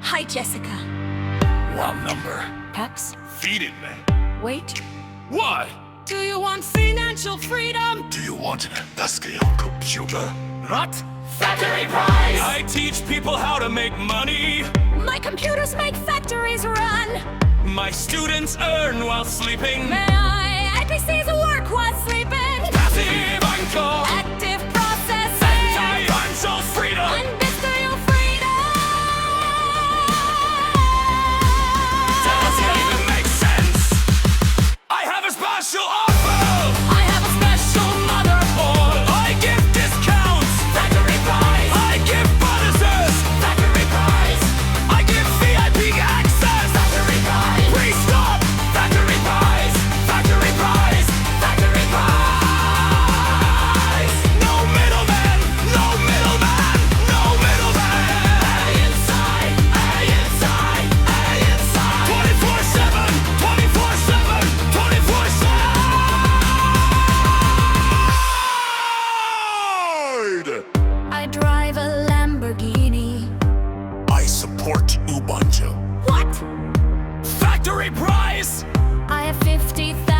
Hi, Jessica. Wrong number. Peps? Feed it, man. Wait. What? Do you want financial freedom? Do you want an industrial computer? What? Factory price! I teach people how to make money. My computers make factories run. My students earn while sleeping. My IPCs work while sleeping. Passive income. Active processing. Financial freedom. Industrial freedom. Does it even make sense? I have a special offer. I have a special motherboard. I give discounts. Factory price. I give bonuses. Factory price. I give VIP access. Factory price. Please stop. Factory price. Factory price. Factory price. No middleman. No middleman. No middleman. Inside. Inside. Inside. 24/7. 24/7. 24/7. I drive a Lamborghini. I support Ubuntu. What? Factory price. I have 50,000